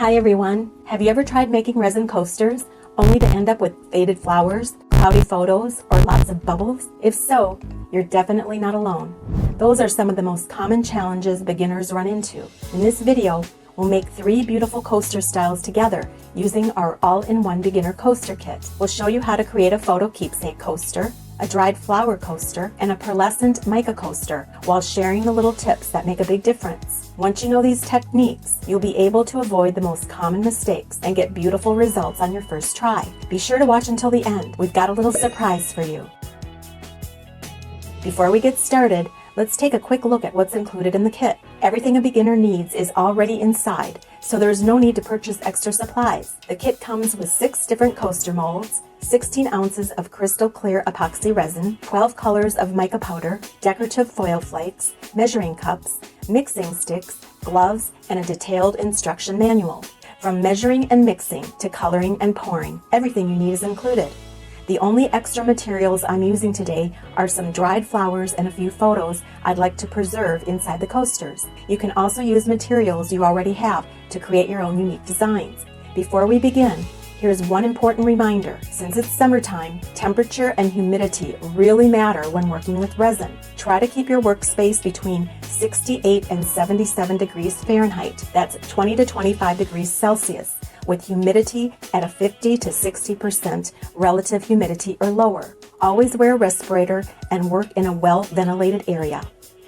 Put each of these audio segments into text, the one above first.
Hi everyone! Have you ever tried making resin coasters only to end up with faded flowers, cloudy photos, or lots of bubbles? If so, you're definitely not alone. Those are some of the most common challenges beginners run into. In this video, we'll make 3 beautiful coaster styles together using our all-in-one beginner coaster kit. We'll show you how to create a photo keepsake coaster, a dried flower coaster, and a pearlescent mica coaster, while sharing the little tips that make a big difference. Once you know these techniques, you'll be able to avoid the most common mistakes and get beautiful results on your first try. Be sure to watch until the end. We've got a little surprise for you. Before we get started, let's take a quick look at what's included in the kit. Everything a beginner needs is already inside, so there's no need to purchase extra supplies. The kit comes with 6 different coaster molds, 16 ounces of crystal clear epoxy resin, 12 colors of mica powder, decorative foil flakes, measuring cups, mixing sticks, gloves, and a detailed instruction manual. From measuring and mixing to coloring and pouring, everything you need is included. The only extra materials I'm using today are some dried flowers and a few photos I'd like to preserve inside the coasters. You can also use materials you already have to create your own unique designs. Before we begin, here's one important reminder. Since it's summertime, temperature and humidity really matter when working with resin. Try to keep your workspace between 68 and 77 degrees Fahrenheit. That's 20 to 25 degrees Celsius, with humidity at a 50 to 60% relative humidity or lower. Always wear a respirator and work in a well-ventilated area.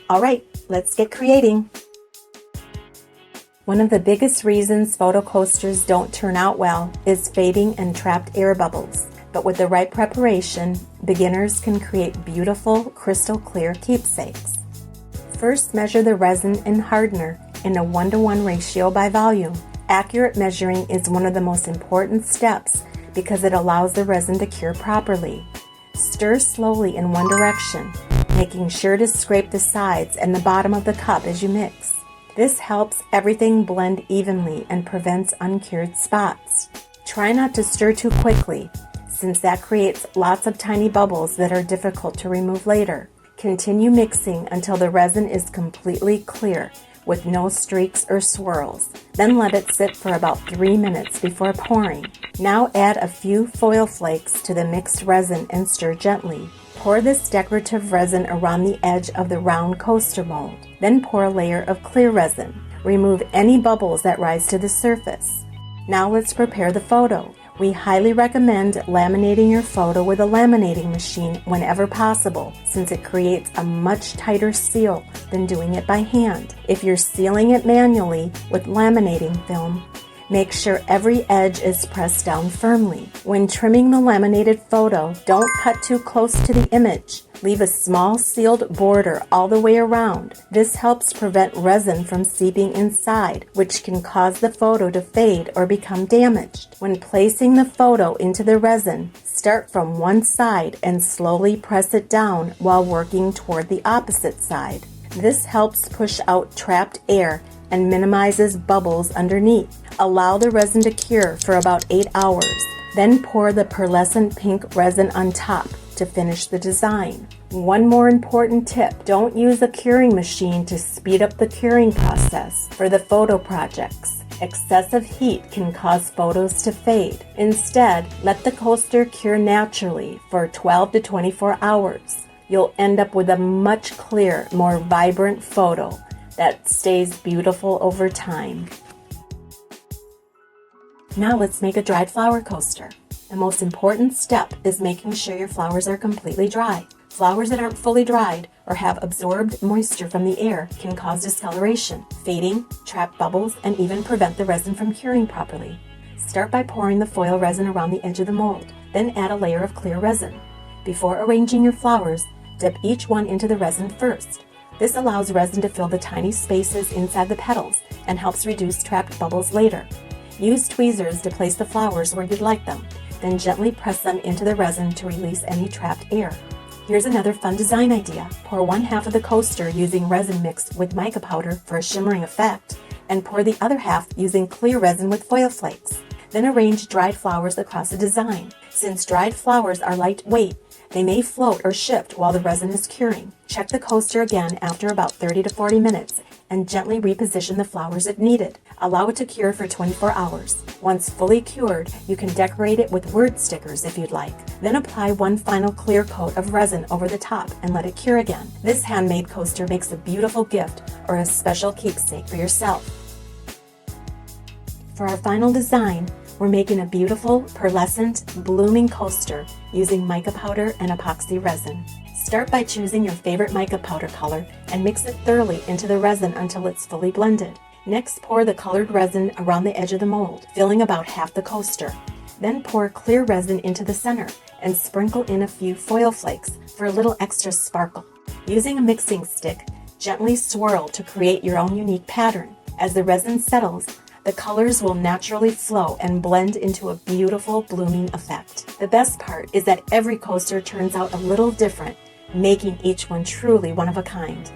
All right, let's get creating. One of the biggest reasons photo coasters don't turn out well is fading and trapped air bubbles. But with the right preparation, beginners can create beautiful, crystal clear keepsakes. First, measure the resin and hardener in a 1-to-1 ratio by volume. Accurate measuring is one of the most important steps because it allows the resin to cure properly. Stir slowly in one direction, making sure to scrape the sides and the bottom of the cup as you mix. This helps everything blend evenly and prevents uncured spots. Try not to stir too quickly, since that creates lots of tiny bubbles that are difficult to remove later. Continue mixing until the resin is completely clear, with no streaks or swirls. Then let it sit for about 3 minutes before pouring. Now add a few foil flakes to the mixed resin and stir gently. Pour this decorative resin around the edge of the round coaster mold. Then pour a layer of clear resin. Remove any bubbles that rise to the surface. Now let's prepare the photo. We highly recommend laminating your photo with a laminating machine whenever possible, since it creates a much tighter seal than doing it by hand. If you're sealing it manually with laminating film, make sure every edge is pressed down firmly. When trimming the laminated photo, don't cut too close to the image. Leave a small sealed border all the way around. This helps prevent resin from seeping inside, which can cause the photo to fade or become damaged. When placing the photo into the resin, start from one side and slowly press it down while working toward the opposite side. This helps push out trapped air and minimizes bubbles underneath. Allow the resin to cure for about 8 hours. Then pour the pearlescent pink resin on top to finish the design. One more important tip: don't use a curing machine to speed up the curing process for the photo projects. Excessive heat can cause photos to fade. Instead, let the coaster cure naturally for 12 to 24 hours. You'll end up with a much clearer, more vibrant photo that stays beautiful over time. Now let's make a dried flower coaster. The most important step is making sure your flowers are completely dry. Flowers that aren't fully dried or have absorbed moisture from the air can cause discoloration, fading, trap bubbles, and even prevent the resin from curing properly. Start by pouring the foil resin around the edge of the mold, then add a layer of clear resin. Before arranging your flowers, dip each one into the resin first. This allows resin to fill the tiny spaces inside the petals and helps reduce trapped bubbles later. Use tweezers to place the flowers where you'd like them, then gently press them into the resin to release any trapped air. Here's another fun design idea. Pour 1/2 of the coaster using resin mixed with mica powder for a shimmering effect, and pour the other half using clear resin with foil flakes. Then arrange dried flowers across the design. Since dried flowers are lightweight, they may float or shift while the resin is curing. Check the coaster again after about 30 to 40 minutes and gently reposition the flowers if needed. Allow it to cure for 24 hours. Once fully cured, you can decorate it with word stickers if you'd like. Then apply one final clear coat of resin over the top and let it cure again. This handmade coaster makes a beautiful gift or a special keepsake for yourself. For our final design, we're making a beautiful pearlescent blooming coaster using mica powder and epoxy resin. Start by choosing your favorite mica powder color and mix it thoroughly into the resin until it's fully blended. Next, pour the colored resin around the edge of the mold, filling about half the coaster. Then pour clear resin into the center and sprinkle in a few foil flakes for a little extra sparkle. Using a mixing stick, gently swirl to create your own unique pattern. As the resin settles, the colors will naturally flow and blend into a beautiful blooming effect. The best part is that every coaster turns out a little different, making each one truly one of a kind.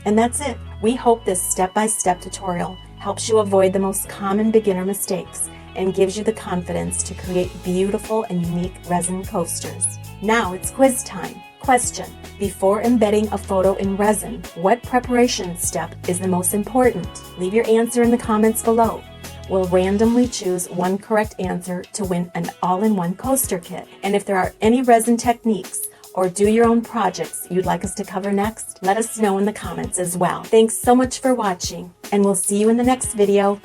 And that's it. We hope this step-by-step tutorial helps you avoid the most common beginner mistakes and gives you the confidence to create beautiful and unique resin coasters. Now it's quiz time. Question: before embedding a photo in resin, what preparation step is the most important? Leave your answer in the comments below. We'll randomly choose one correct answer to win an all-in-one coaster kit. And if there are any resin techniques or do your own projects you'd like us to cover next, let us know in the comments as well. Thanks so much for watching, and we'll see you in the next video.